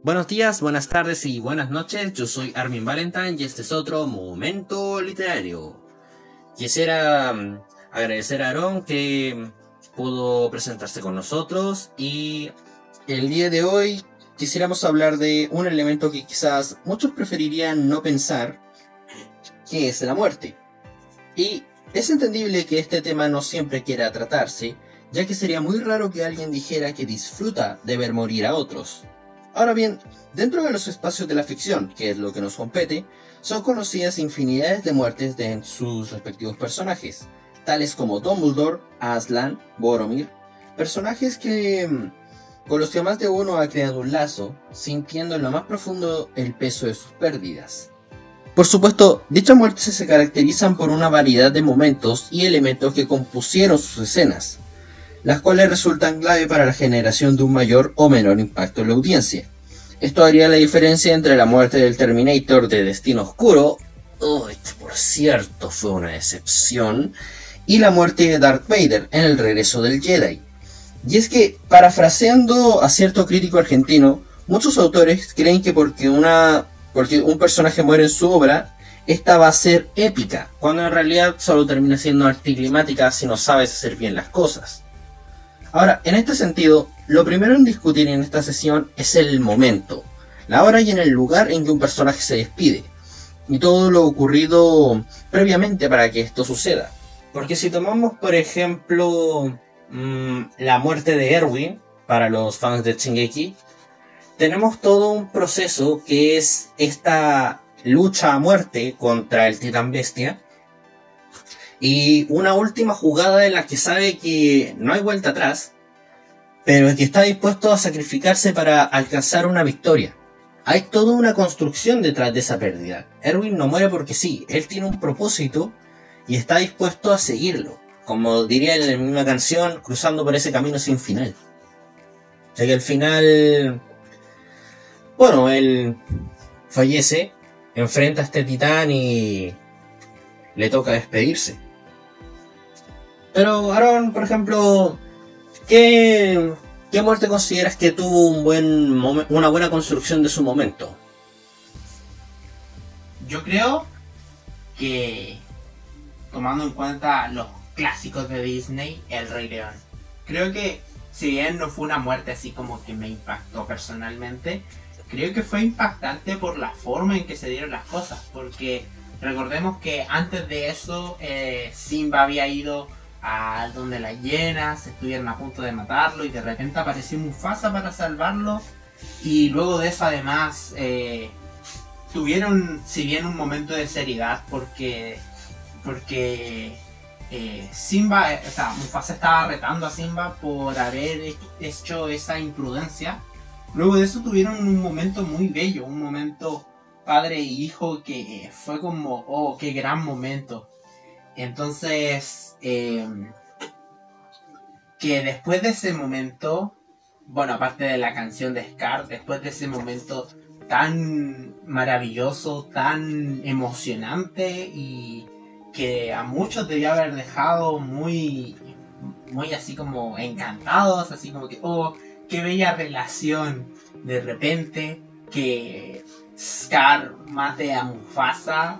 Buenos días, buenas tardes y buenas noches. Yo soy Armin Valentine y este es otro Momento Literario. Quisiera agradecer a Aaron que pudo presentarse con nosotros, y el día de hoy quisiéramos hablar de un elemento que quizás muchos preferirían no pensar, que es la muerte. Y es entendible que este tema no siempre quiera tratarse, ya que sería muy raro que alguien dijera que disfruta de ver morir a otros. Ahora bien, dentro de los espacios de la ficción, que es lo que nos compete, son conocidas infinidades de muertes de sus respectivos personajes, tales como Dumbledore, Aslan, Boromir, personajes con los que más de uno ha creado un lazo, sintiendo en lo más profundo el peso de sus pérdidas. Por supuesto, dichas muertes se caracterizan por una variedad de momentos y elementos que compusieron sus escenas, las cuales resultan clave para la generación de un mayor o menor impacto en la audiencia. Esto haría la diferencia entre la muerte del Terminator de Destino Oscuro, que por cierto fue una decepción, y la muerte de Darth Vader en El Regreso del Jedi. Y es que, parafraseando a cierto crítico argentino, muchos autores creen que porque un personaje muere en su obra, esta va a ser épica, cuando en realidad solo termina siendo anticlimática si no sabes hacer bien las cosas. Ahora, en este sentido, lo primero en discutir en esta sesión es el momento, la hora y en el lugar en que un personaje se despide, y todo lo ocurrido previamente para que esto suceda. Porque si tomamos, por ejemplo, la muerte de Erwin, para los fans de Shingeki, tenemos todo un proceso que es esta lucha a muerte contra el titán bestia, y una última jugada en la que sabe que no hay vuelta atrás, pero que está dispuesto a sacrificarse para alcanzar una victoria. Hay toda una construcción detrás de esa pérdida. Erwin no muere porque sí, él tiene un propósito y está dispuesto a seguirlo. Como diría en la misma canción, cruzando por ese camino sin final. O sea que al final, bueno, él fallece, enfrenta a este titán y le toca despedirse. Pero Aaron, por ejemplo, ¿qué muerte consideras que tuvo una buena construcción de su momento? Yo creo que, tomando en cuenta los clásicos de Disney, El Rey León. Creo que, si bien no fue una muerte así como que me impactó personalmente, creo que fue impactante por la forma en que se dieron las cosas. Porque recordemos que antes de eso, Simba había ido a donde las hienas estuvieron a punto de matarlo y de repente apareció Mufasa para salvarlo, y luego de eso además tuvieron, si bien, un momento de seriedad porque Simba, o sea, Mufasa estaba retando a Simba por haber hecho esa imprudencia. Luego de eso tuvieron un momento muy bello, un momento padre e hijo que fue como, oh, qué gran momento. Entonces, que después de ese momento, bueno, aparte de la canción de Scar, después de ese momento tan maravilloso, tan emocionante y que a muchos debió haber dejado muy así como encantados, así como que, oh, qué bella relación. De repente, que Scar mate a Mufasa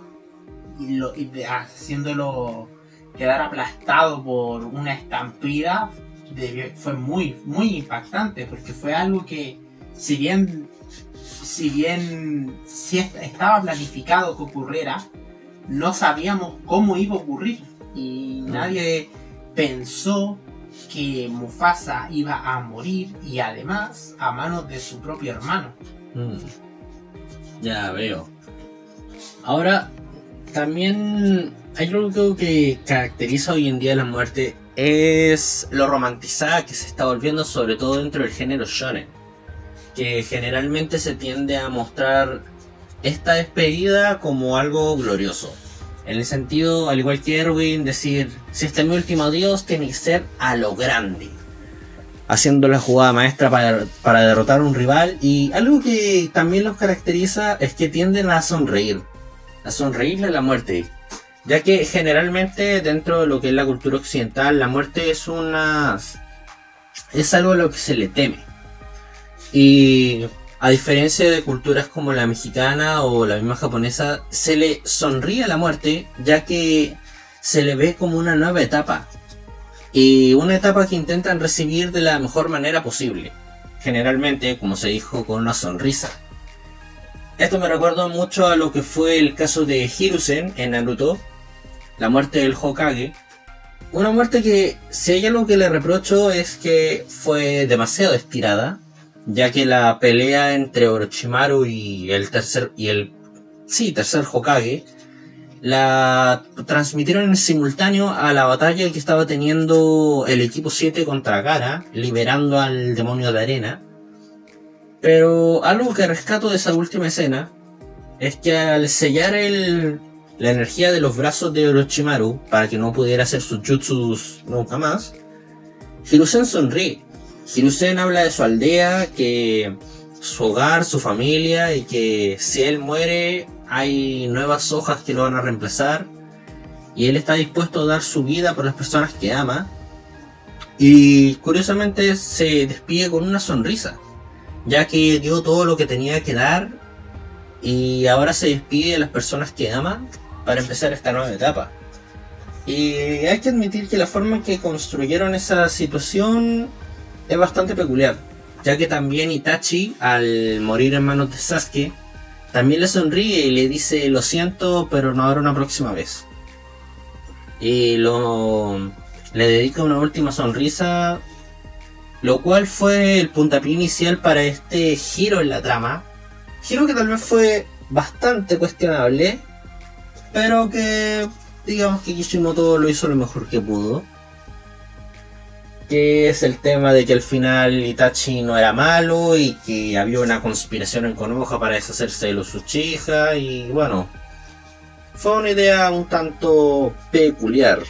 haciéndolo quedar aplastado por una estampida, fue muy impactante, porque fue algo que, si bien estaba planificado que ocurriera, no sabíamos cómo iba a ocurrir, y nadie pensó que Mufasa iba a morir, y además a manos de su propio hermano. Ya veo. Ahora, también hay algo que caracteriza hoy en día la muerte, es lo romantizada que se está volviendo, sobre todo dentro del género shonen, que generalmente se tiende a mostrar esta despedida como algo glorioso, en el sentido, al igual que Erwin, decir, si este es mi último adiós, tiene que ser a lo grande, haciendo la jugada maestra para derrotar a un rival. Y algo que también los caracteriza es que tienden a sonreírle a la muerte, ya que generalmente dentro de lo que es la cultura occidental, la muerte es algo a lo que se le teme. Y a diferencia de culturas como la mexicana o la misma japonesa, se le sonríe a la muerte, ya que se le ve como una nueva etapa. Y una etapa que intentan recibir de la mejor manera posible. Generalmente, como se dijo, con una sonrisa. Esto me recuerda mucho a lo que fue el caso de Hiruzen en Naruto, la muerte del Hokage. Una muerte que, si hay algo que le reprocho, es que fue demasiado estirada, ya que la pelea entre Orochimaru y el tercer Hokage la transmitieron en simultáneo a la batalla que estaba teniendo el equipo 7 contra Gaara, liberando al demonio de arena. Pero algo que rescato de esa última escena es que al sellar la energía de los brazos de Orochimaru para que no pudiera hacer sus jutsus nunca más, Hiruzen sonríe. Hiruzen habla de su aldea, que su hogar, su familia, y que si él muere hay nuevas hojas que lo van a reemplazar, y él está dispuesto a dar su vida por las personas que ama. Y curiosamente se despide con una sonrisa, ya que dio todo lo que tenía que dar, y ahora se despide de las personas que ama para empezar esta nueva etapa. Y hay que admitir que la forma en que construyeron esa situación es bastante peculiar, ya que también Itachi, al morir en manos de Sasuke, también le sonríe y le dice: lo siento, pero no habrá una próxima vez. Y le dedica una última sonrisa, lo cual fue el puntapié inicial para este giro en la trama. Giro que tal vez fue bastante cuestionable, pero que digamos que Kishimoto lo hizo lo mejor que pudo. Que es el tema de que al final Itachi no era malo y que había una conspiración en Konoha para deshacerse de los Uchiha, y bueno, fue una idea un tanto peculiar.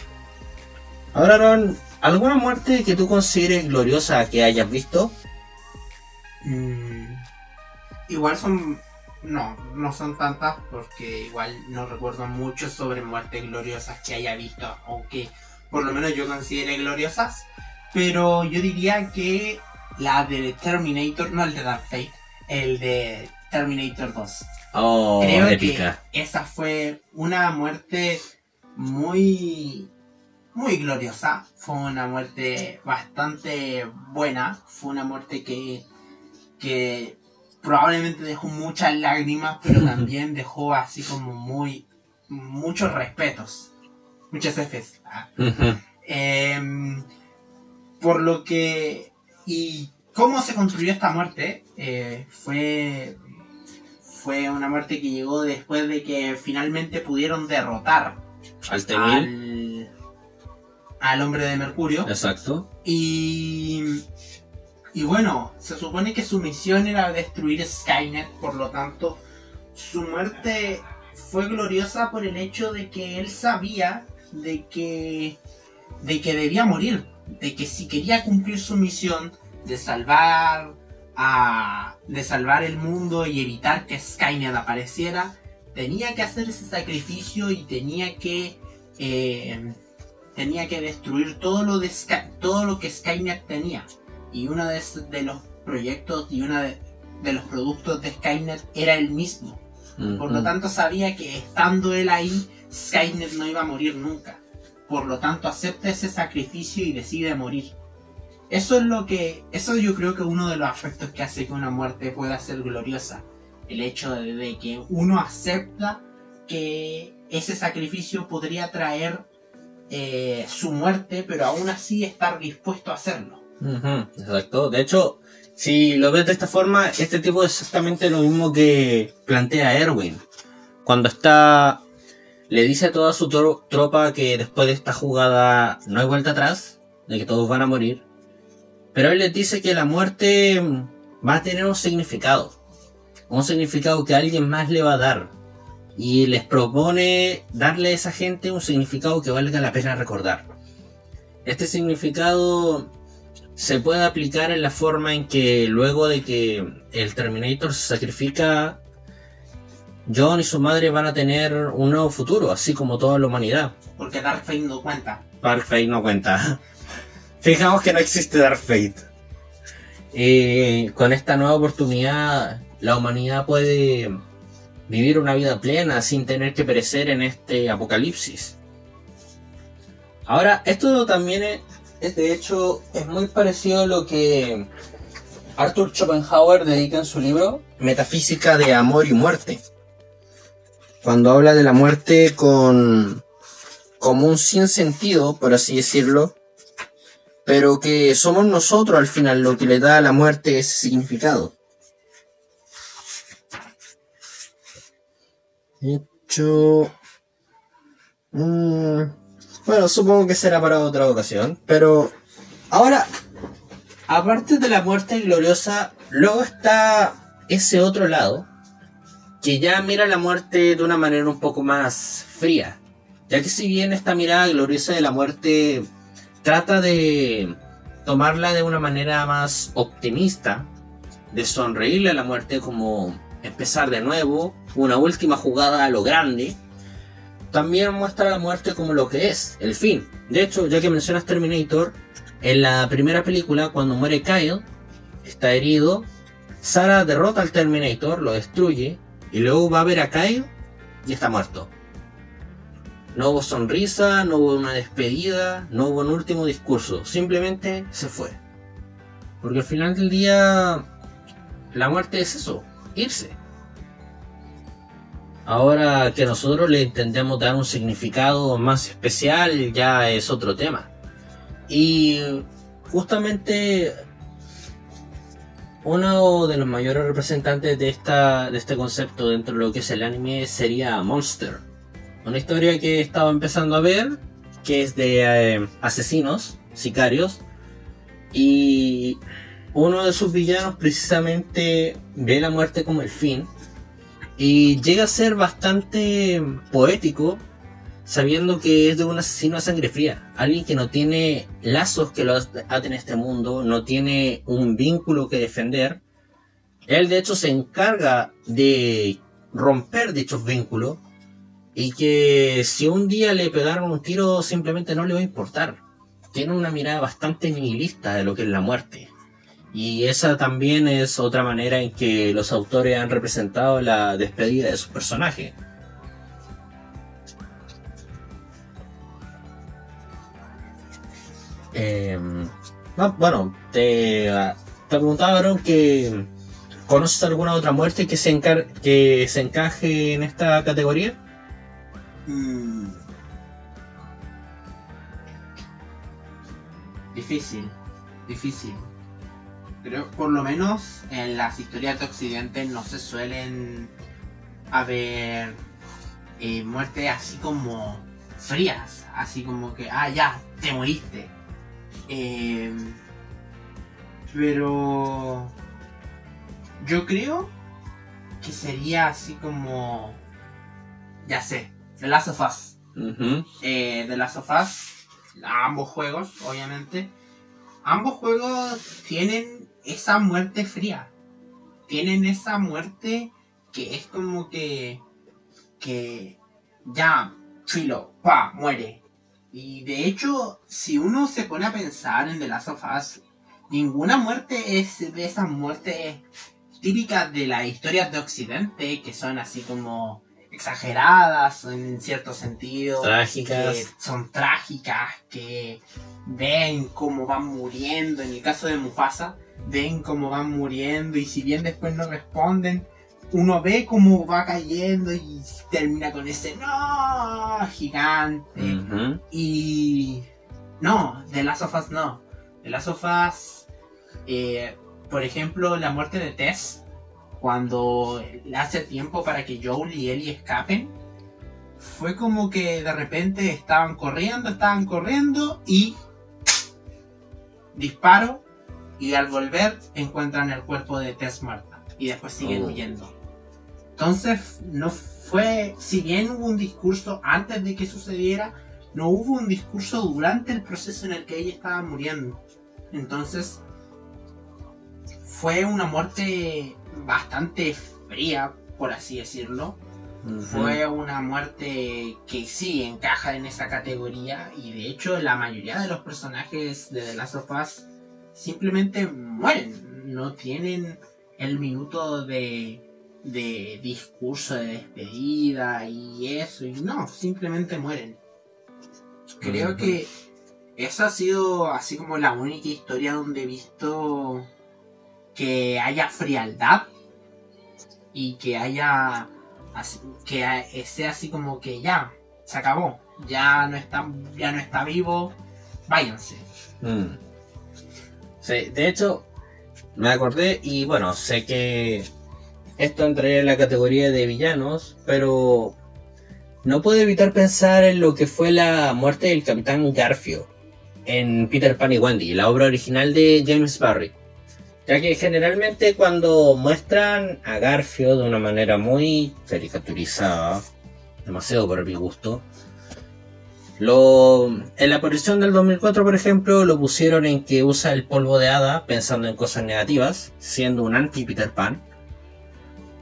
Ahora, Aaron, ¿alguna muerte que tú consideres gloriosa que hayas visto? Igual son... No son tantas, porque igual no recuerdo mucho sobre muertes gloriosas que haya visto, aunque por lo menos yo considere gloriosas. Pero yo diría que la de Terminator, no el de Dark Fate, el de Terminator 2. Oh, creo épica. Que esa fue una muerte muy gloriosa. Fue una muerte bastante buena. Fue una muerte que probablemente dejó muchas lágrimas, pero también dejó así como muchos respetos. Muchas Fs. Por lo que... ¿Y cómo se construyó esta muerte? Fue una muerte que llegó después de que finalmente pudieron derrotar al hombre de Mercurio. Exacto. Y bueno, se supone que su misión era destruir Skynet, por lo tanto, su muerte fue gloriosa por el hecho de que él sabía de que debía morir. De que si quería cumplir su misión de salvar el mundo y evitar que Skynet apareciera, tenía que hacer ese sacrificio y tenía que destruir todo lo que Skynet tenía. Y uno de los proyectos y uno de los productos de Skynet era él mismo. Por lo tanto sabía que estando él ahí, Skynet no iba a morir nunca. Por lo tanto acepta ese sacrificio y decide morir. Eso yo creo que es uno de los aspectos que hace que una muerte pueda ser gloriosa. El hecho de que uno acepta que ese sacrificio podría traer su muerte, pero aún así estar dispuesto a hacerlo. Exacto. De hecho, si lo ves de esta forma, este tipo es exactamente lo mismo que plantea Erwin. Cuando le dice a toda su tropa que después de esta jugada no hay vuelta atrás, de que todos van a morir. Pero él les dice que la muerte va a tener un significado que alguien más le va a dar. Y les propone darle a esa gente un significado que valga la pena recordar. Este significado se puede aplicar en la forma en que luego de que el Terminator se sacrifica, John y su madre van a tener un nuevo futuro, así como toda la humanidad. Porque Dark Fate no cuenta. Dark Fate no cuenta. Fijamos que no existe Dark Fate. con esta nueva oportunidad la humanidad puede vivir una vida plena sin tener que perecer en este apocalipsis. Ahora, esto también de hecho, es muy parecido a lo que Arthur Schopenhauer dedica en su libro Metafísica de Amor y Muerte, cuando habla de la muerte como un sinsentido, por así decirlo, pero que somos nosotros al final lo que le da a la muerte ese significado. De hecho, bueno, supongo que será para otra ocasión, pero ahora, aparte de la muerte gloriosa, luego está ese otro lado, que ya mira la muerte de una manera un poco más fría, ya que si bien esta mirada gloriosa de la muerte trata de tomarla de una manera más optimista, de sonreírle a la muerte como empezar de nuevo, una última jugada a lo grande, también muestra la muerte como lo que es, el fin. De hecho, ya que mencionas Terminator, en la primera película, cuando muere Kyle, está herido, Sarah derrota al Terminator, lo destruye, y luego va a ver a Kyle y está muerto. No hubo sonrisa, no hubo una despedida, no hubo un último discurso, simplemente se fue. Porque al final del día, la muerte es eso, irse. Ahora que nosotros le intentemos dar un significado más especial, ya es otro tema. Y justamente uno de los mayores representantes de este concepto dentro de lo que es el anime sería Monster. Una historia que he estado empezando a ver, que es de asesinos, sicarios, y uno de sus villanos precisamente ve la muerte como el fin, y llega a ser bastante poético, sabiendo que es de un asesino a sangre fría, alguien que no tiene lazos que lo aten en este mundo, no tiene un vínculo que defender. Él de hecho se encarga de romper dichos vínculos, y que si un día le pegaron un tiro simplemente no le va a importar. Tiene una mirada bastante nihilista de lo que es la muerte. Y esa también es otra manera en que los autores han representado la despedida de sus personajes. Bueno, te preguntaba, Aaron, que ¿conoces alguna otra muerte que se encaje en esta categoría? Difícil. Pero por lo menos en las historias de Occidente no se suelen haber muertes así como frías, así como que, ya, te moriste. Pero yo creo que sería así como, ya sé, The Last of Us. The Last of Us, ambos juegos, obviamente. Ambos juegos tienen esa muerte fría. Tienen esa muerte que es como que ya, filo, muere. Y de hecho, si uno se pone a pensar en The Last of Us, ninguna muerte es de esas muertes típicas de las historias de Occidente, que son así como exageradas en cierto sentido, trágicas, que son trágicas, que ven cómo van muriendo. En el caso de Mufasa, ven cómo van muriendo, y si bien después no responden, uno ve cómo va cayendo y termina con ese no gigante. Y no, The Last of Us no. The Last of Us, por ejemplo, la muerte de Tess, cuando le hace tiempo para que Joel y Ellie escapen, fue como que de repente estaban corriendo y disparo, y al volver encuentran el cuerpo de Tess muerta y después siguen huyendo. Entonces no fue, si bien hubo un discurso antes de que sucediera, no hubo un discurso durante el proceso en el que ella estaba muriendo. Entonces fue una muerte bastante fría, por así decirlo. Fue una muerte que sí encaja en esa categoría, y de hecho la mayoría de los personajes de The Last of Us simplemente mueren. no tienen el minuto de discurso de despedida y eso, y no, simplemente mueren. Creo que esa ha sido así como la única historia donde he visto que haya frialdad y que haya que sea así como que ya se acabó, ya no está vivo, váyanse. Sí, de hecho me acordé, y bueno, sé que esto entraría en la categoría de villanos, pero no puedo evitar pensar en lo que fue la muerte del Capitán Garfio en Peter Pan y Wendy, la obra original de James Barrie. Ya que generalmente cuando muestran a Garfio de una manera muy caricaturizada, demasiado para mi gusto, en la aparición del 2004, por ejemplo, lo pusieron en que usa el polvo de hada pensando en cosas negativas, siendo un anti-Peter Pan.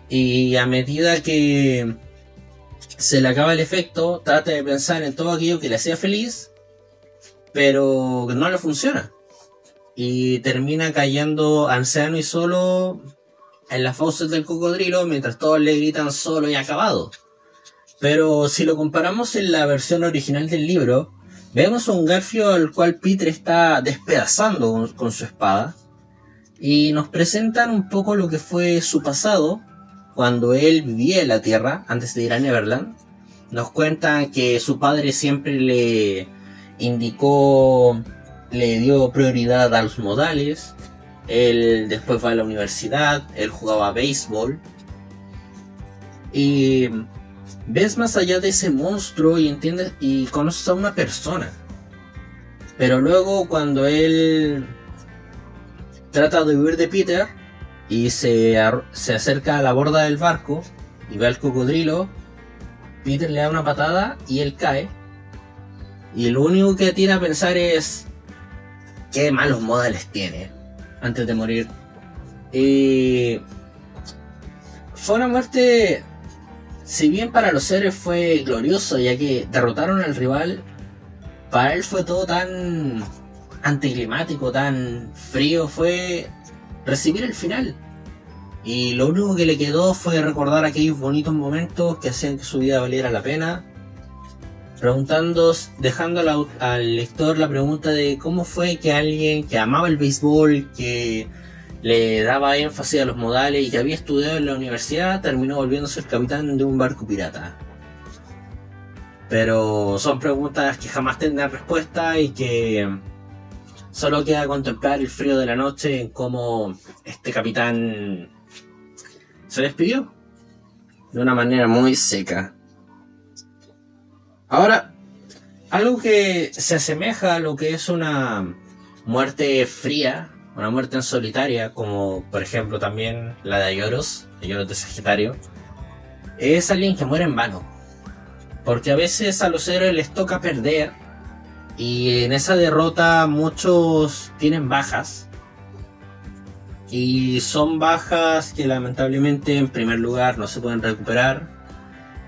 Y a medida que se le acaba el efecto, trata de pensar en todo aquello que le hacía feliz, pero no le funciona. Y termina cayendo anciano y solo en las fauces del cocodrilo, mientras todos le gritan solo y acabado. Pero si lo comparamos en la versión original del libro, vemos un Garfio al cual Peter está despedazando con su espada, y nos presentan un poco lo que fue su pasado cuando él vivía en la Tierra antes de ir a Neverland. Nos cuentan que su padre siempre le dio prioridad a los modales. Él después va a la universidad, él jugaba béisbol, y ves más allá de ese monstruo y entiendes y conoces a una persona. Pero luego cuando él trata de huir de Peter y se acerca a la borda del barco y ve al cocodrilo, Peter le da una patada y él cae. Y lo único que tiene a pensar es qué malos modales tiene antes de morir. Y fue una muerte, si bien para los héroes fue glorioso, ya que derrotaron al rival, para él fue todo tan anticlimático, tan frío, fue recibir el final. Y lo único que le quedó fue recordar aquellos bonitos momentos que hacían que su vida valiera la pena, dejando al lector la pregunta de cómo fue que alguien que amaba el béisbol, que le daba énfasis a los modales y que había estudiado en la universidad, terminó volviéndose el capitán de un barco pirata. Pero son preguntas que jamás tendrán respuesta y que solo queda contemplar el frío de la noche en cómo este capitán se despidió de una manera muy seca. Ahora, algo que se asemeja a lo que es una muerte fría, una muerte en solitaria, como por ejemplo también la de Aioros de Sagitario, es alguien que muere en vano. Porque a veces a los héroes les toca perder, y en esa derrota muchos tienen bajas. Y son bajas que lamentablemente en primer lugar no se pueden recuperar.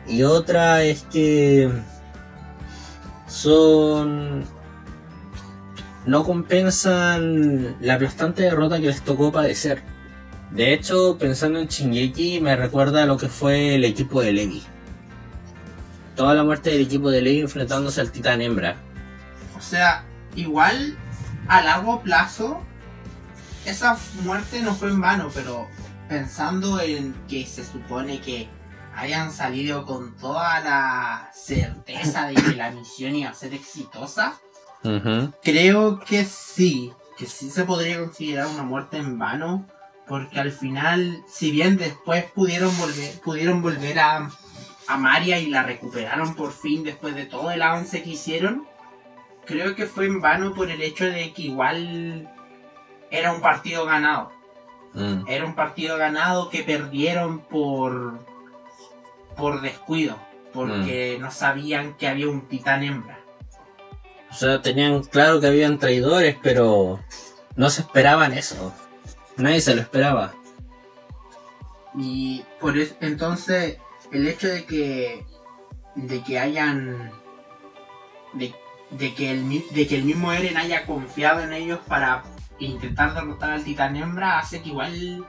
Y otra es que no compensan la aplastante derrota que les tocó padecer. De hecho, pensando en Shingeki, me recuerda a lo que fue el equipo de Levi. Toda la muerte del equipo de Levi enfrentándose al Titán Hembra. O sea, igual a largo plazo esa muerte no fue en vano, pero pensando en que se supone que hayan salido con toda la certeza de que la misión iba a ser exitosa, creo que sí se podría considerar una muerte en vano, porque al final, si bien después pudieron volver a Maria y la recuperaron por fin después de todo el avance que hicieron, creo que fue en vano por el hecho de que igual era un partido ganado. Era un partido ganado que perdieron por descuido, porque no sabían que había un titán hembra. O sea, tenían claro que habían traidores, pero no se esperaban eso. Nadie se lo esperaba. Y por eso, entonces, el hecho de que el mismo Eren haya confiado en ellos para intentar derrotar al Titán Hembra hace que igual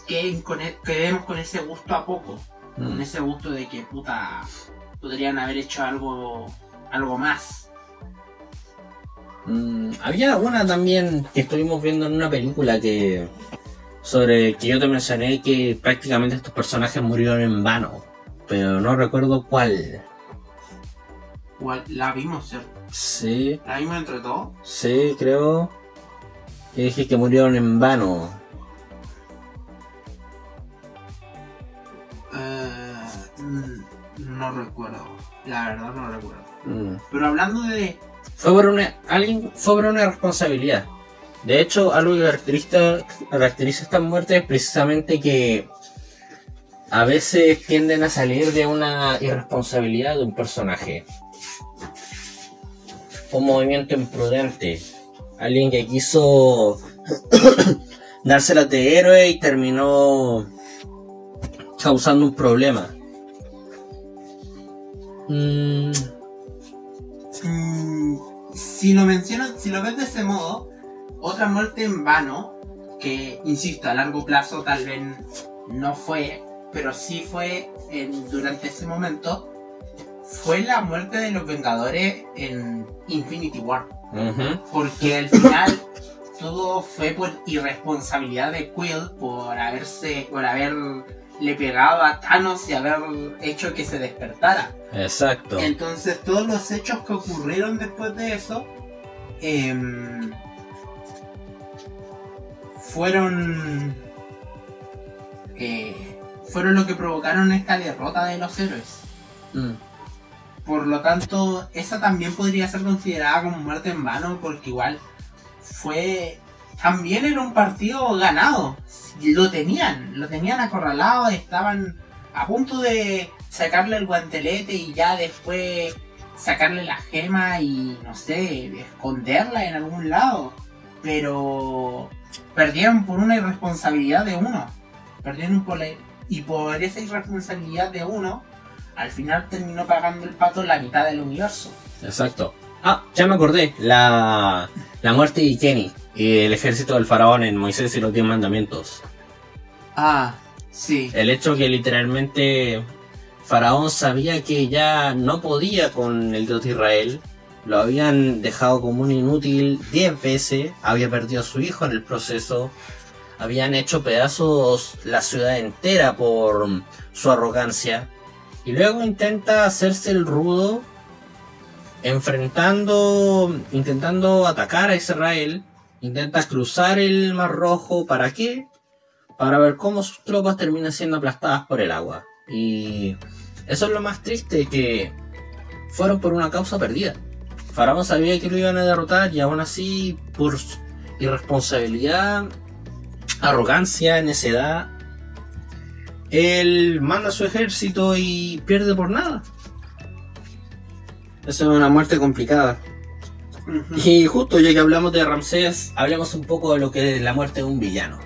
quedemos con ese gusto a poco. Con ese gusto de que puta podrían haber hecho algo más. Había una también que estuvimos viendo en una película que yo te mencioné que prácticamente estos personajes murieron en vano, pero no recuerdo cuál. La vimos, ¿cierto? Sí. ¿La vimos entre todos? Sí, creo. Y dije que murieron en vano. No recuerdo. La verdad no recuerdo. Pero hablando de... Fue por una responsabilidad. De hecho, algo que caracteriza estas muertes es precisamente que a veces tienden a salir de una irresponsabilidad de un personaje. Un movimiento imprudente. Alguien que quiso dárselas de héroe y terminó causando un problema. Si lo mencionas, si lo ves de ese modo, otra muerte en vano, que insisto, a largo plazo tal vez no fue, pero sí fue durante ese momento, fue la muerte de los Vengadores en Infinity War. Porque al final todo fue por irresponsabilidad de Quill, por haberle pegado a Thanos y haber hecho que se despertara. Exacto. Entonces todos los hechos que ocurrieron después de eso fueron lo que provocaron esta derrota de los héroes. Por lo tanto, esa también podría ser considerada como muerte en vano, porque igual también era un partido ganado. Lo tenían acorralado, estaban a punto de sacarle el guantelete y ya después sacarle la gema y, no sé, esconderla en algún lado. Pero perdieron por una irresponsabilidad de uno. Y por esa irresponsabilidad de uno, al final terminó pagando el pato la mitad del universo. Exacto. Ya me acordé. La muerte de Kenny y el ejército del faraón en Moisés y los 10 mandamientos. Sí. El hecho que literalmente Faraón sabía que ya no podía con el Dios de Israel. Lo habían dejado como un inútil 10 veces. Había perdido a su hijo en el proceso. Habían hecho pedazos la ciudad entera por su arrogancia. Y luego intenta hacerse el rudo, intentando atacar a Israel. Intenta cruzar el Mar Rojo. ¿Para qué? Para ver cómo sus tropas terminan siendo aplastadas por el agua. Y eso es lo más triste, que fueron por una causa perdida. Faraón sabía que lo iban a derrotar y aún así, por irresponsabilidad, arrogancia, necedad, él manda a su ejército y pierde por nada. Eso es una muerte complicada. Y justo ya que hablamos de Ramsés, hablemos un poco de lo que es la muerte de un villano.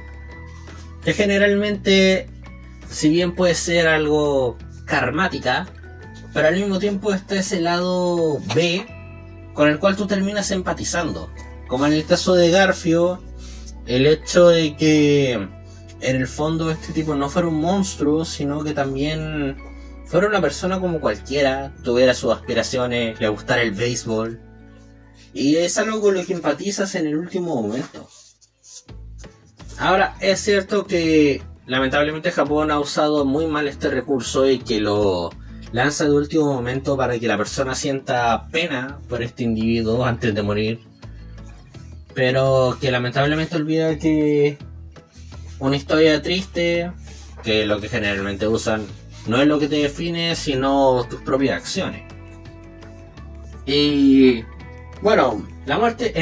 Que generalmente, si bien puede ser algo karmática, pero al mismo tiempo está ese lado B con el cual tú terminas empatizando. Como en el caso de Garfio, el hecho de que en el fondo este tipo no fuera un monstruo, sino que también fuera una persona como cualquiera, tuviera sus aspiraciones, le gustara el béisbol. Y es algo con lo que empatizas en el último momento. Ahora, es cierto que lamentablemente Japón ha usado muy mal este recurso y que lo lanza de último momento para que la persona sienta pena por este individuo antes de morir. Pero que lamentablemente olvida que una historia triste, que lo que generalmente usan, no es lo que te define, sino tus propias acciones. Y bueno, la muerte,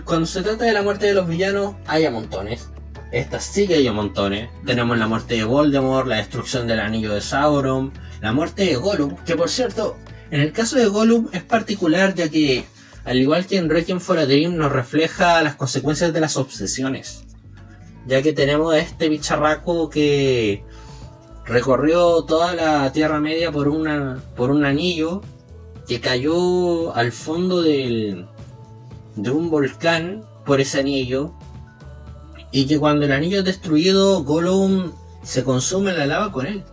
cuando se trata de la muerte de los villanos, hay a montones. Esta sí que hay a montones. Tenemos la muerte de Voldemort, la destrucción del anillo de Sauron, la muerte de Gollum, que por cierto, en el caso de Gollum es particular, ya que al igual que en Requiem for a Dream nos refleja las consecuencias de las obsesiones, ya que tenemos a este bicharraco que recorrió toda la Tierra Media por un anillo que cayó al fondo de un volcán por ese anillo. Y que cuando el anillo es destruido, Gollum se consume en la lava con él.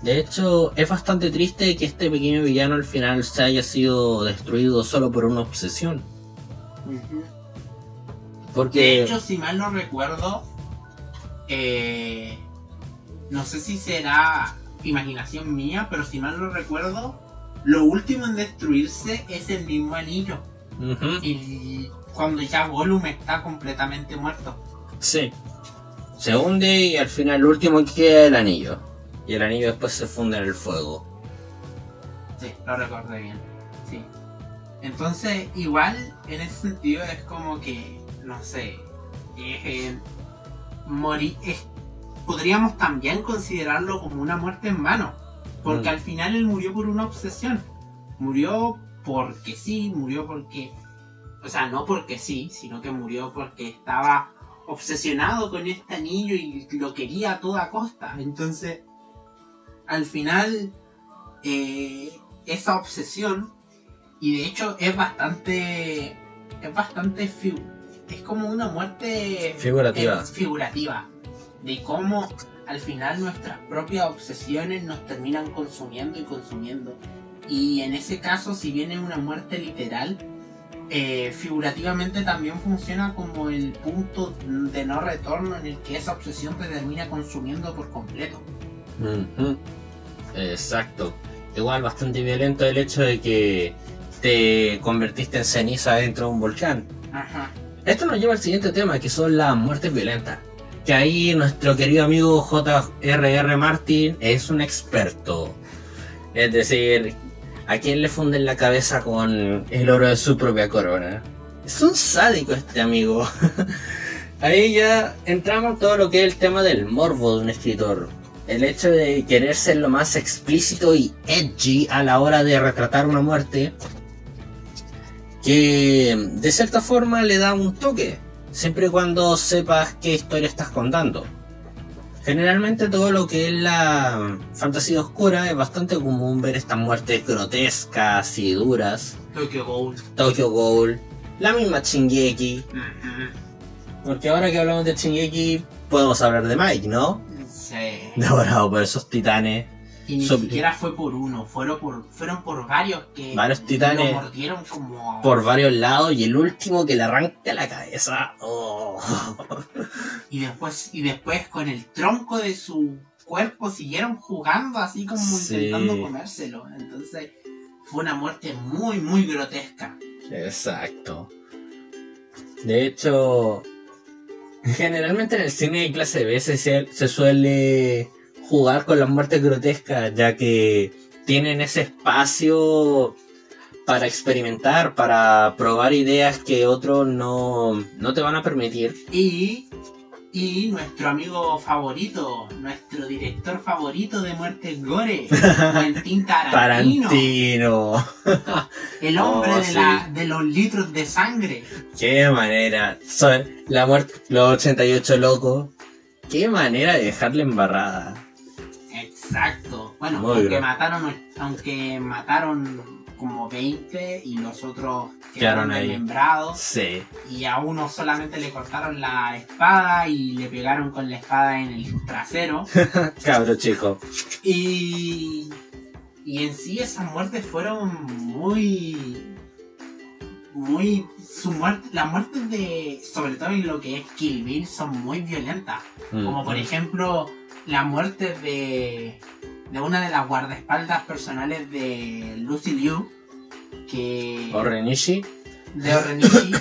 De hecho, es bastante triste que este pequeño villano al final se haya sido destruido solo por una obsesión. Porque... De hecho, si mal no recuerdo, no sé si será imaginación mía, pero si mal no recuerdo, lo último en destruirse es el mismo anillo. Y cuando ya Gollum está completamente muerto. Sí. Se hunde y al final el último que queda es el anillo. Y el anillo después se funde en el fuego. Sí, lo recordé bien. Sí. Entonces, igual, en ese sentido es como que, no sé, podríamos también considerarlo como una muerte en vano. Porque al final él murió por una obsesión. Murió porque sí, murió porque... O sea, no porque sí, sino que murió porque estaba obsesionado con este anillo y lo quería a toda costa. Entonces, al final, esa obsesión, y de hecho es como una muerte figurativa, de cómo al final nuestras propias obsesiones nos terminan consumiendo y consumiendo. Y en ese caso, si bien es una muerte literal, figurativamente también funciona como el punto de no retorno en el que esa obsesión te termina consumiendo por completo. Exacto. Igual bastante violento el hecho de que te convertiste en ceniza dentro de un volcán. Ajá. Esto nos lleva al siguiente tema, que son las muertes violentas. Que ahí nuestro querido amigo J.R.R. Martin es un experto. Es decir, ¿a quién le funden la cabeza con el oro de su propia corona? Es un sádico este amigo. Ahí ya entramos en todo lo que es el tema del morbo de un escritor. El hecho de querer ser lo más explícito y edgy a la hora de retratar una muerte, que de cierta forma le da un toque, siempre y cuando sepas qué historia estás contando. Generalmente todo lo que es la fantasía oscura es bastante común ver estas muertes grotescas y duras. Tokyo Ghoul, la misma Shingeki. Porque ahora que hablamos de Shingeki, podemos hablar de Mike, ¿no? Sí. Devorado por esos titanes. Y ni siquiera fue por uno, fueron por varios que varios titanes lo mordieron como... por varios lados, y el último que le arranca la cabeza. Oh. Y después con el tronco de su cuerpo siguieron jugando así como intentando comérselo. Entonces fue una muerte muy muy grotesca. Exacto. De hecho, generalmente en el cine de clase B se suele jugar con las muertes grotescas, ya que tienen ese espacio para experimentar, para probar ideas que otros no te van a permitir. Y nuestro amigo favorito, nuestro director favorito de muertes gore, Quentin Tarantino. El hombre de los litros de sangre. Qué manera. La muerte, los 88 locos. Qué manera de dejarle embarrada. Exacto. Bueno, aunque mataron como 20 y los otros quedaron desmembrados. Sí. Y a uno solamente le cortaron la espada y le pegaron con la espada en el trasero. Cabro chico. Y en sí esas muertes fueron las muertes de, sobre todo en lo que es Kill Bill, son muy violentas. Como por ejemplo la muerte de una de las guardaespaldas personales de Lucy Liu, que... Orenishi. De Orenishi.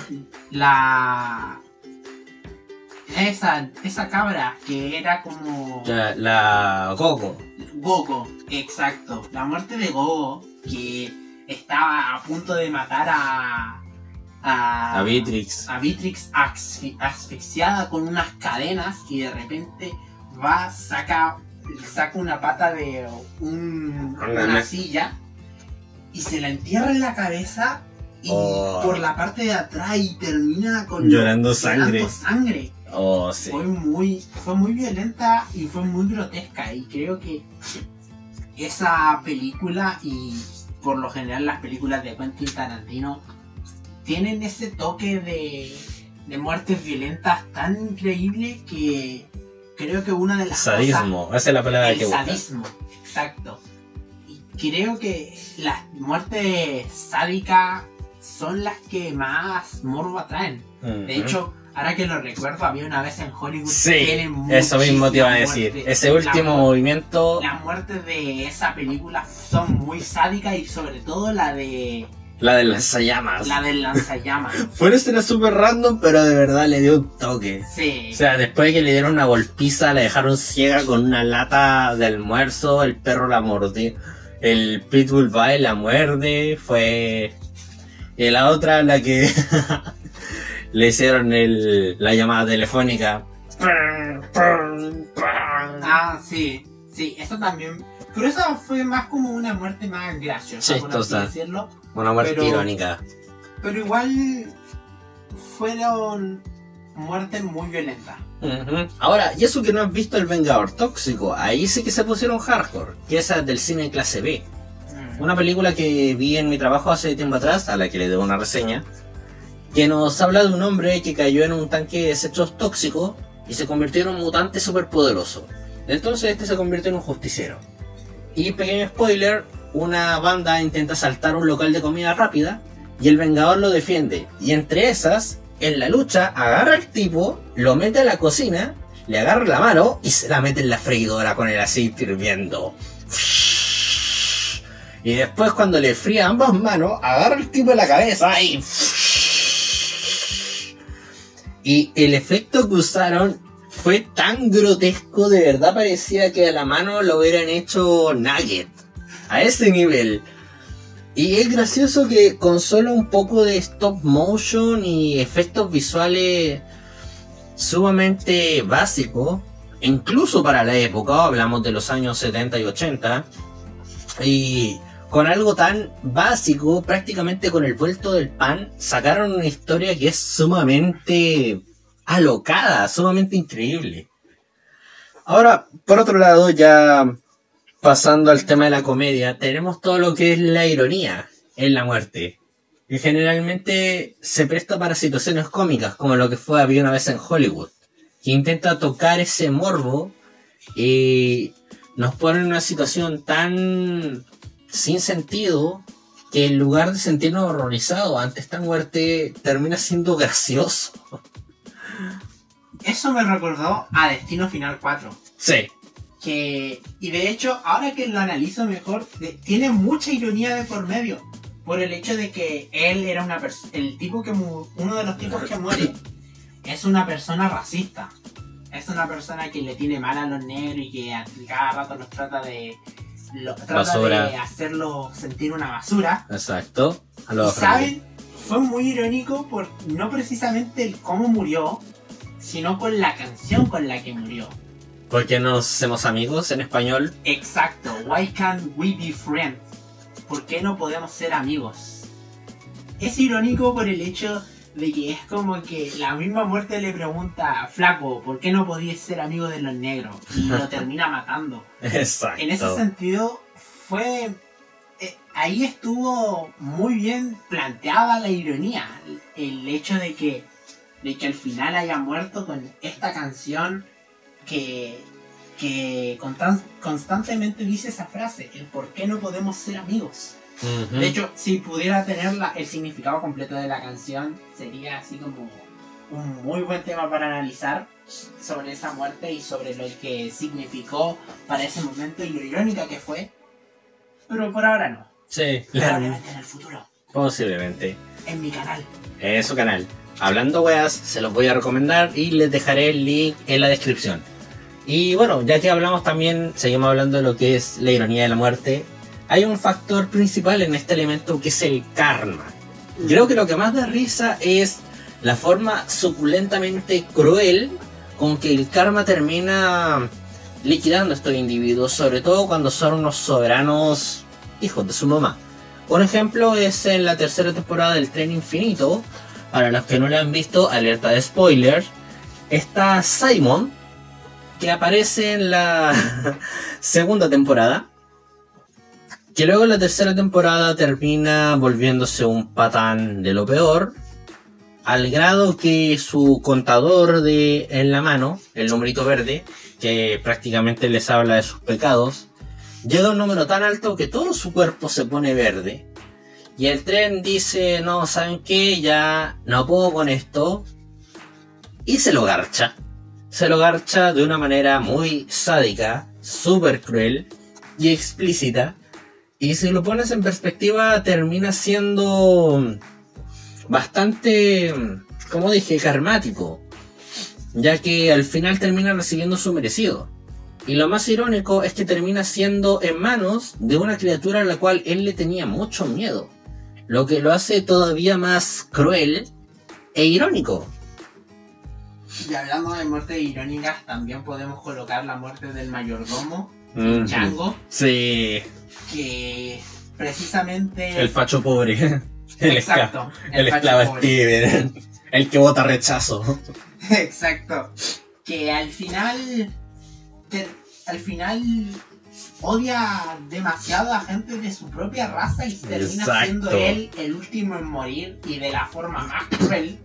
Esa cabra que era como... La Gogo. Gogo, exacto. La muerte de Gogo, que estaba a punto de matar a Beatrix. A Beatrix asfixiada con unas cadenas, y de repente saca una pata de una silla y se la entierra en la cabeza y por la parte de atrás, y termina con llorando sangre. Oh, sí. Fue muy violenta y fue muy grotesca, y creo que esa película, y por lo general las películas de Quentin Tarantino, tienen ese toque de muertes violentas tan increíble que creo que una de las sadismo, esa es la palabra que el busca. sadismo, exacto. Y creo que las muertes sádicas son las que más morbo atraen. De hecho, ahora que lo recuerdo, había una vez en Hollywood sí, que tienen eso mismo te iba a decir. muertes. Ese último movimiento, Las muertes de esa película son muy sádicas y sobre todo la del lanzallamas. lanzallamas. Fue una escena súper random, pero de verdad le dio un toque. Sí. O sea, después de que le dieron una golpiza, la dejaron ciega con una lata de almuerzo, el perro la mordió, el pitbull va y la muerde, fue... Y la otra, la que le hicieron la llamada telefónica. Ah, sí, eso también. Pero eso fue más como una muerte más graciosa, por así Chistosa. decirlo. Una muerte Pero- irónica. Pero igual fueron muertes muy violentas. Ahora, y eso que no has visto El Vengador Tóxico, ahí sí que se pusieron hardcore, que esa es del cine clase B. Una película que vi en mi trabajo hace tiempo atrás, a la que le debo una reseña, que nos habla de un hombre que cayó en un tanque de desechos tóxicos y se convirtió en un mutante superpoderoso. Entonces este se convirtió en un justiciero. Y pequeño spoiler, una banda intenta asaltar un local de comida rápida y el Vengador lo defiende. Y entre esas, en la lucha, agarra al tipo, lo mete a la cocina, le agarra la mano y se la mete en la freidora con el aceite hirviendo. Y después cuando le fría ambas manos, agarra el tipo de la cabeza y... Y el efecto que usaron fue tan grotesco, de verdad parecía que a la mano lo hubieran hecho nugget. A ese nivel. Y es gracioso que con solo un poco de stop motion y efectos visuales sumamente básicos, incluso para la época, hablamos de los años 70 y 80, y con algo tan básico, prácticamente con el vuelto del pan, sacaron una historia que es sumamente alocada, sumamente increíble. Ahora, por otro lado, ya pasando al tema de la comedia, tenemos todo lo que es la ironía en la muerte. Y generalmente se presta para situaciones cómicas, como lo que fue Había una vez en Hollywood, que intenta tocar ese morbo y nos pone en una situación tan sin sentido que en lugar de sentirnos horrorizados ante esta muerte, termina siendo gracioso. Eso me recordó a Destino Final 4. Sí. Y de hecho, ahora que lo analizo mejor, tiene mucha ironía de por medio. Por el hecho de que él era el tipo uno de los tipos que muere es una persona racista. Es una persona que le tiene mal a los negros y que cada rato los trata de hacerlo sentir una basura. Exacto. Y saben, fue muy irónico por no precisamente el cómo murió, sino con la canción con la que murió. ¿Por qué no hacemos amigos en español? Exacto, why can't we be friends? ¿Por qué no podemos ser amigos? Es irónico por el hecho de que es como que la misma muerte le pregunta, flaco, ¿por qué no podías ser amigo de los negros? Y lo termina matando. Exacto. En ese sentido, ahí estuvo muy bien planteada la ironía. El hecho de que al final haya muerto con esta canción que constantemente dice esa frase, el por qué no podemos ser amigos. De hecho, si pudiera tener el significado completo de la canción, sería así como un muy buen tema para analizar sobre esa muerte y sobre lo que significó para ese momento y lo irónica que fue. Pero por ahora no. Sí, Probablemente en el futuro. Posiblemente. En mi canal. En su canal. Hablando weas, se los voy a recomendar y les dejaré el link en la descripción. Y bueno, ya que hablamos también, seguimos hablando de lo que es la ironía de la muerte. Hay un factor principal en este elemento que es el karma. Creo que lo que más da risa es la forma suculentamente cruel con que el karma termina liquidando a estos individuos, sobre todo cuando son unos soberanos hijos de su mamá. Un ejemplo es en la tercera temporada del Tren Infinito. Para los que no la han visto, alerta de spoiler, está Simon, que aparece en la segunda temporada, que luego en la tercera temporada termina volviéndose un patán de lo peor, al grado que su contador en la mano, el numerito verde, que prácticamente les habla de sus pecados, llega a un número tan alto que todo su cuerpo se pone verde. Y el tren dice, no, ¿saben qué? Ya no puedo con esto. Y se lo garcha. Se lo garcha de una manera muy sádica, súper cruel y explícita. Y si lo pones en perspectiva, termina siendo bastante, como dije, karmático. Ya que al final termina recibiendo su merecido. Y lo más irónico es que termina siendo en manos de una criatura a la cual él le tenía mucho miedo. Lo que lo hace todavía más cruel e irónico. Y hablando de muertes irónicas, también podemos colocar la muerte del mayordomo, Django. Sí. Que precisamente... El facho pobre. Exacto. El esclavo Steven. El que vota rechazo. Exacto. Que al final odia demasiado a gente de su propia raza y termina siendo él el último en morir, y de la forma más cruel,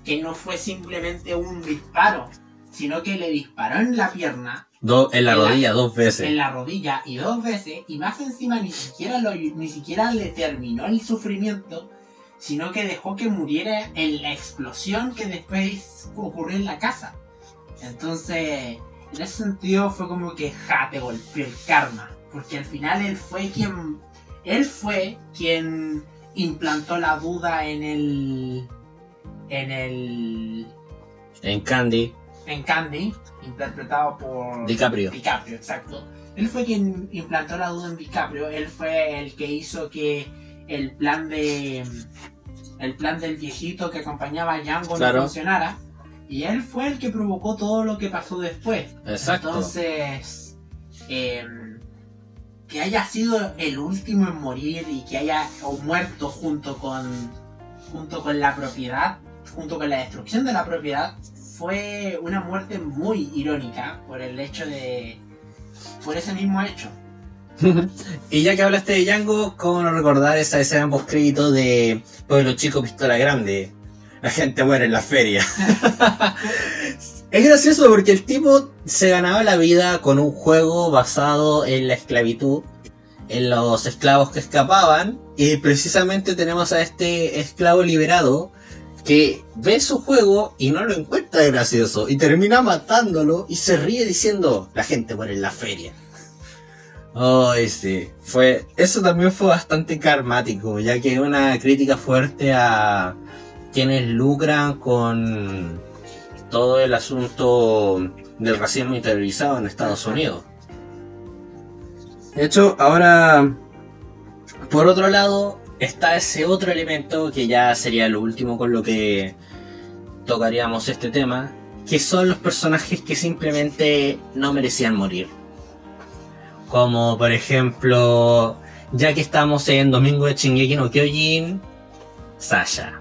que no fue simplemente un disparo, sino que le disparó en la pierna, en la rodilla 2 veces. En la rodilla y 2 veces, y más encima ni siquiera le terminó el sufrimiento, sino que dejó que muriera en la explosión que después ocurrió en la casa. Entonces, en ese sentido fue como que te golpeó el karma, porque al final él fue quien implantó la duda en Candy, interpretado por DiCaprio, exacto. Él fue quien implantó la duda en DiCaprio. Él fue el que hizo que el plan del viejito que acompañaba a Django no funcionara. Y él fue el que provocó todo lo que pasó después. Exacto. Entonces, que haya sido el último en morir y que haya muerto junto con la propiedad, junto con la destrucción de la propiedad, fue una muerte muy irónica por ese mismo hecho. Y ya que hablaste de Django, ¿cómo no recordar esa escena post crédito de Pueblo Chico, Pistola Grande? La gente muere en la feria. Es gracioso porque el tipo se ganaba la vida con un juego basado en la esclavitud, en los esclavos que escapaban, y precisamente tenemos a este esclavo liberado que ve su juego y no lo encuentra gracioso y termina matándolo y se ríe diciendo, la gente muere en la feria. Ay, sí. Eso también fue bastante karmático, ya que es una crítica fuerte a quienes lucran con todo el asunto del racismo interiorizado en Estados Unidos. De hecho, ahora, por otro lado, está ese otro elemento que ya sería lo último con lo que tocaríamos este tema, que son los personajes que simplemente no merecían morir. Como por ejemplo, ya que estamos en Domingo de Shingeki no Kyojin, Sasha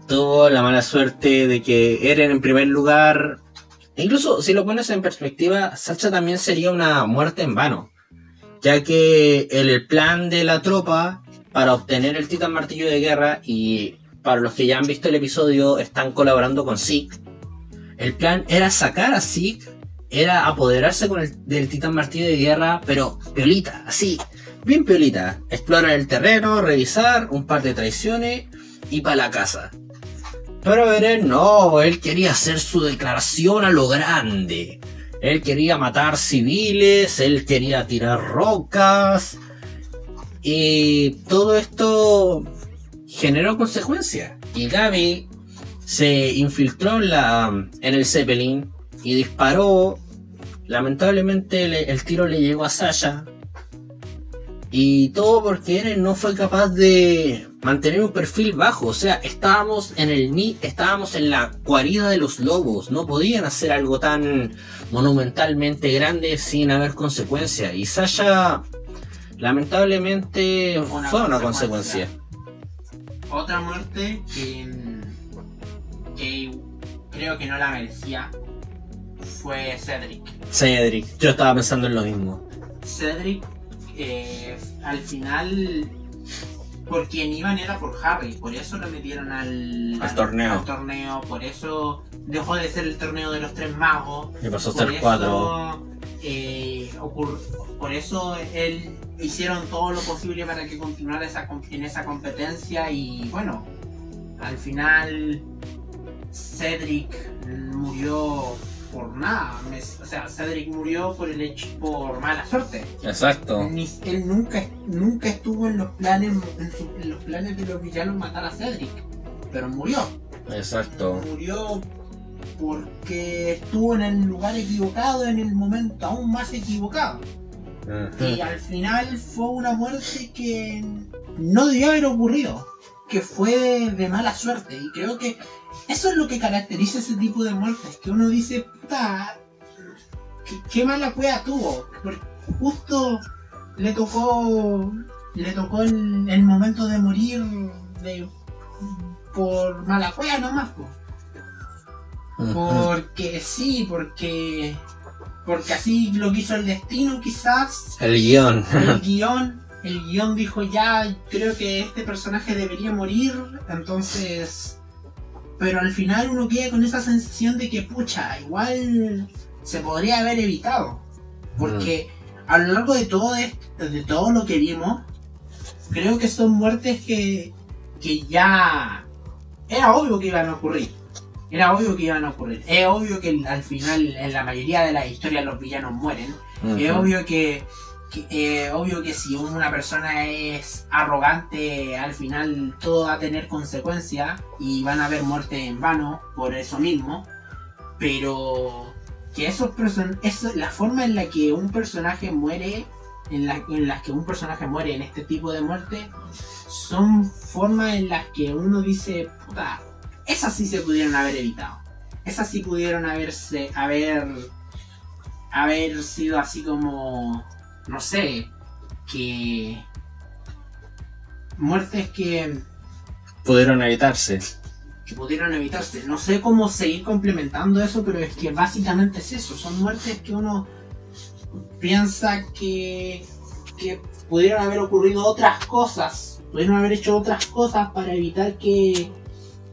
tuvo la mala suerte de que Eren en primer lugar. Incluso si lo pones en perspectiva, Sasha también sería una muerte en vano, ya que el plan de la tropa para obtener el Titán Martillo de Guerra, y para los que ya han visto el episodio están colaborando con Zeke, el plan era sacar a Zeke, era apoderarse del Titán Martillo de Guerra, pero piolita, así, bien piolita, explorar el terreno, revisar un par de traiciones y para la casa. Pero Eren no, él quería hacer su declaración a lo grande. Él quería matar civiles, él quería tirar rocas. Y todo esto generó consecuencias. Y Gaby se infiltró en el Zeppelin y disparó. Lamentablemente el tiro le llegó a Sasha. Y todo porque Eren no fue capaz de mantener un perfil bajo. O sea, estábamos en la guarida de los lobos. No podían hacer algo tan monumentalmente grande sin haber consecuencias. Y Sasha, lamentablemente, fue una consecuencia. Otra muerte que creo que no la merecía fue Cedric. Yo estaba pensando en lo mismo. Cedric, al final, por quien iban era por Harry, por eso lo metieron al torneo, por eso dejó de ser el torneo de los 3 magos. Y pasó a ser 4. Por eso hicieron todo lo posible para que continuara en esa competencia y bueno, al final Cedric murió por nada, o sea, Cedric murió por mala suerte. Exacto. Él nunca estuvo en los planes de los villanos matar a Cedric, pero murió. Exacto. Murió porque estuvo en el lugar equivocado, en el momento aún más equivocado. Y al final fue una muerte que no debió haber ocurrido, que fue de mala suerte. Y creo que eso es lo que caracteriza ese tipo de muertes, que uno dice, puta, qué mala cueva tuvo, porque justo le tocó el momento de morir por mala cueva nomás, porque sí, porque así lo quiso el destino, quizás. El guión. El guión dijo, ya, creo que este personaje debería morir, entonces... Pero al final uno queda con esa sensación de que, pucha, igual se podría haber evitado. Porque a lo largo de todo lo que vimos, creo que son muertes que ya... Era obvio que iban a ocurrir. Es obvio que al final, en la mayoría de las historias, los villanos mueren. Es obvio que si una persona es arrogante, al final todo va a tener consecuencias y van a haber muerte en vano por eso mismo. Pero que la forma en la que un personaje muere, en las que un personaje muere en este tipo de muerte, son formas en las que uno dice, puta, esas sí se pudieron haber evitado. Esas sí pudieron haber sido así como, no sé, que muertes que pudieron evitarse. No sé cómo seguir complementando eso, pero es que básicamente es eso. Son muertes que uno piensa que pudieron haber ocurrido otras cosas. Pudieron haber hecho otras cosas para evitar que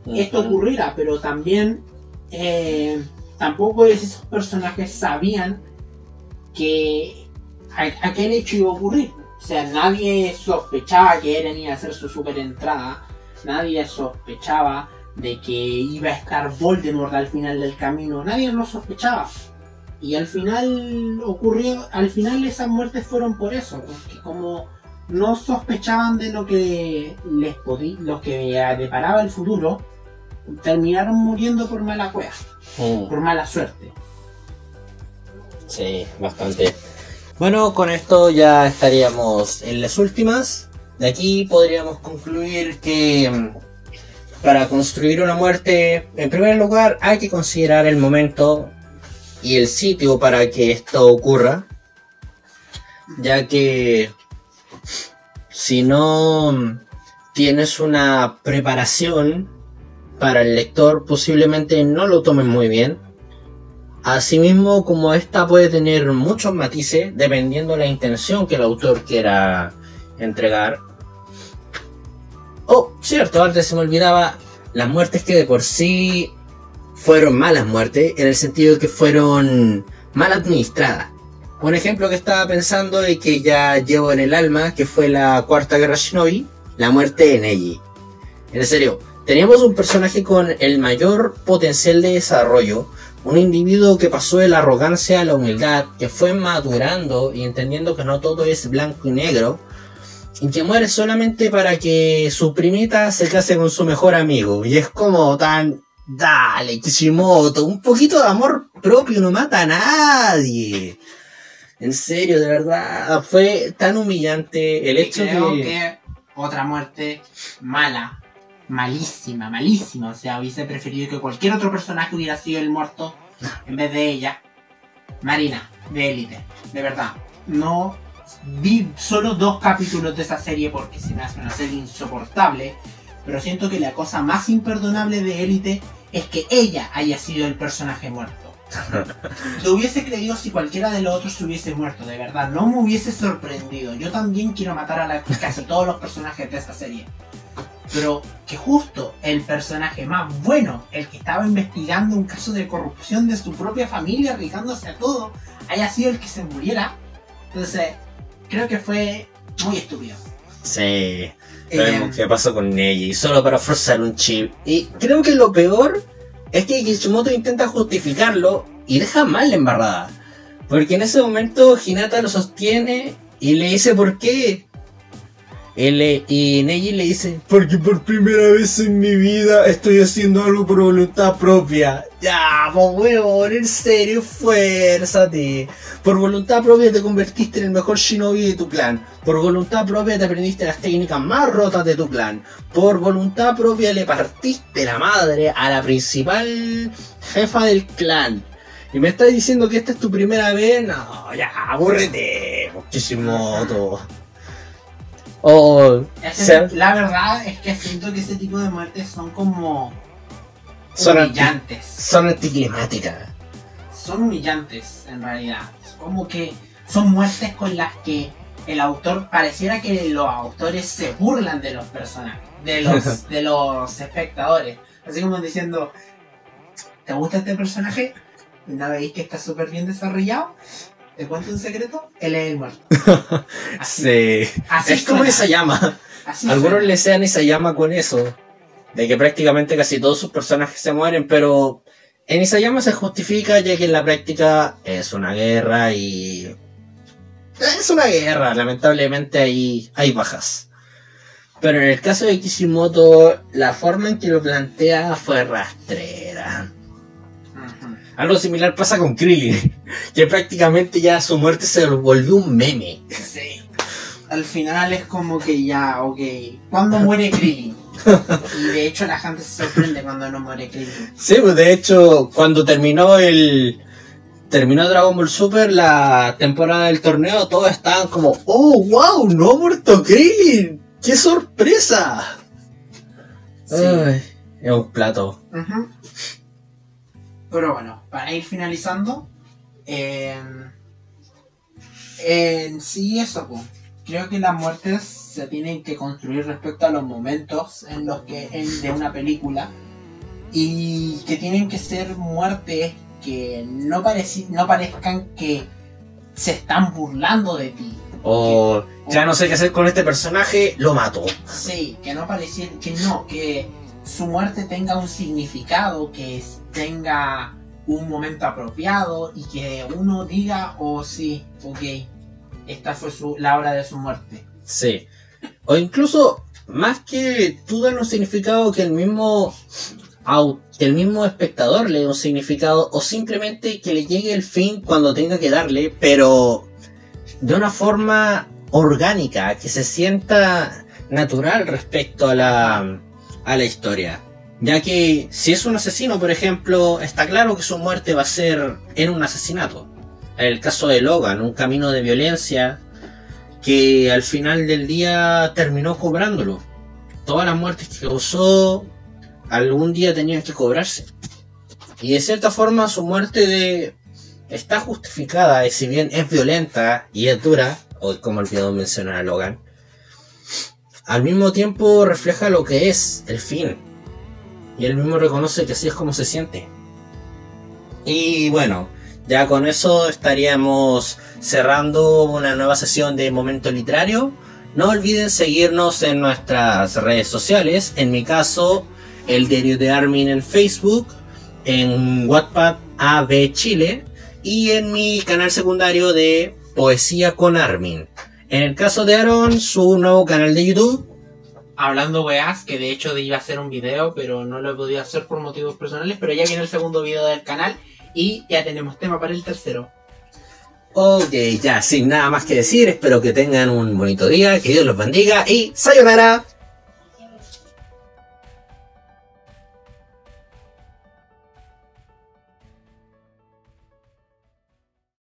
esto ocurriera, pero también tampoco esos personajes sabían que aquel hecho iba a ocurrir. O sea, nadie sospechaba que Eren iba a hacer su super entrada, nadie sospechaba de que iba a estar Voldemort al final del camino, nadie lo sospechaba. Y al final esas muertes fueron por eso, porque como no sospechaban de lo que lo que deparaba el futuro, terminaron muriendo por mala cueva, por mala suerte. Sí, bastante. Bueno, con esto ya estaríamos en las últimas. De aquí podríamos concluir que para construir una muerte, en primer lugar hay que considerar el momento y el sitio para que esto ocurra, ya que si no tienes una preparación para el lector, posiblemente no lo tomen muy bien. Asimismo, como esta puede tener muchos matices dependiendo de la intención que el autor quiera entregar. Oh, cierto, antes se me olvidaba, las muertes que de por sí fueron malas muertes, en el sentido de que fueron mal administradas. Un ejemplo que estaba pensando y que ya llevo en el alma, que fue la Cuarta Guerra Shinobi, la muerte de Neji. En serio, teníamos un personaje con el mayor potencial de desarrollo, un individuo que pasó de la arrogancia a la humildad, que fue madurando y entendiendo que no todo es blanco y negro, y que muere solamente para que su primita se case con su mejor amigo. Y es como tan... Dale, Kishimoto, un poquito de amor propio no mata a nadie. En serio, de verdad, fue tan humillante el hecho que otra muerte mala, malísima, o sea, hubiese preferido que cualquier otro personaje hubiera sido el muerto en vez de ella. Marina, de Élite, de verdad, no vi solo 2 capítulos de esa serie porque se me hace una serie insoportable, pero siento que la cosa más imperdonable de Élite es que ella haya sido el personaje muerto. Lo hubiese creído si cualquiera de los otros se hubiese muerto, de verdad. No me hubiese sorprendido. Yo también quiero matar a casi todos los personajes de esta serie. Pero que justo el personaje más bueno, el que estaba investigando un caso de corrupción de su propia familia, arriesgándose a todo, haya sido el que se muriera. Entonces, creo que fue muy estúpido. Sí, sabemos qué pasó con Neji, solo para forzar un chip. Y creo que lo peor es que Kishimoto intenta justificarlo y deja mal la embarrada. Porque en ese momento Hinata lo sostiene y le dice por qué. Y Neji le dice: porque por primera vez en mi vida estoy haciendo algo por voluntad propia. Ya, pues weón, en serio, fuérzate. Por voluntad propia te convertiste en el mejor shinobi de tu clan. Por voluntad propia te aprendiste las técnicas más rotas de tu clan. Por voluntad propia le partiste la madre a la principal jefa del clan. ¿Y me estás diciendo que esta es tu primera vez? No, ya, aburrete, Kishimoto. La verdad es que siento que ese tipo de muertes son como son humillantes. Son anticlimáticas. Son humillantes en realidad. Como que son muertes con las que el autor, pareciera que los autores se burlan de los personajes, de los espectadores. Así como diciendo: ¿te gusta este personaje? ¿No veis que está súper bien desarrollado? ¿Te cuento un secreto? Él es el muerto. Sí. Así es como Isayama. Algunos le sean Isayama con eso. De que prácticamente casi todos sus personajes se mueren, pero en Isayama se justifica ya que en la práctica es una guerra y... es una guerra, lamentablemente hay bajas. Pero en el caso de Kishimoto, la forma en que lo plantea fue rastrera. Algo similar pasa con Krillin, que prácticamente ya su muerte se volvió un meme. Sí. Al final es como que ya, ok, ¿cuándo muere Krillin? Y de hecho la gente se sorprende cuando no muere Krillin. Sí, pues de hecho cuando terminó Dragon Ball Super, la temporada del torneo, todos estaban como: ¡oh, wow! ¡No ha muerto Krillin! ¡Qué sorpresa! Sí. Ay, es un plato. Pero bueno, para ir finalizando, en sí eso, pues. Creo que las muertes se tienen que construir respecto a los momentos en los que de una película, y que tienen que ser muertes que no parezcan que se están burlando de ti. O ya no sé qué hacer con este personaje, lo mato. Sí, que no pareciera, que su muerte tenga un significado, que tenga un momento apropiado y que uno diga: oh sí, ok, esta fue la hora de su muerte. Sí. O incluso, más que tú darle un significado, que el mismo espectador le dé un significado, o simplemente que le llegue el fin cuando tenga que darle, pero de una forma orgánica, que se sienta natural respecto a la historia. Ya que si es un asesino, por ejemplo, está claro que su muerte va a ser en un asesinato. En el caso de Logan, un camino de violencia que al final del día terminó cobrándolo. Todas las muertes que causó algún día tenían que cobrarse. Y de cierta forma su muerte está justificada, y si bien es violenta y es dura, o como olvidado mencionar a Logan, al mismo tiempo refleja lo que es el fin. Y él mismo reconoce que así es como se siente. Y bueno, ya con eso estaríamos cerrando una nueva sesión de Momento Literario. No olviden seguirnos en nuestras redes sociales. En mi caso, el Diario de Armin en Facebook, en Wattpad AB Chile y en mi canal secundario de Poesía con Armin. En el caso de Aaron, su nuevo canal de YouTube, Hablando Weas, que de hecho iba a hacer un video, pero no lo he podido hacer por motivos personales, pero ya viene el segundo video del canal y ya tenemos tema para el tercero. Ok, ya sin nada más que decir, espero que tengan un bonito día, que Dios los bendiga y ¡sayonara!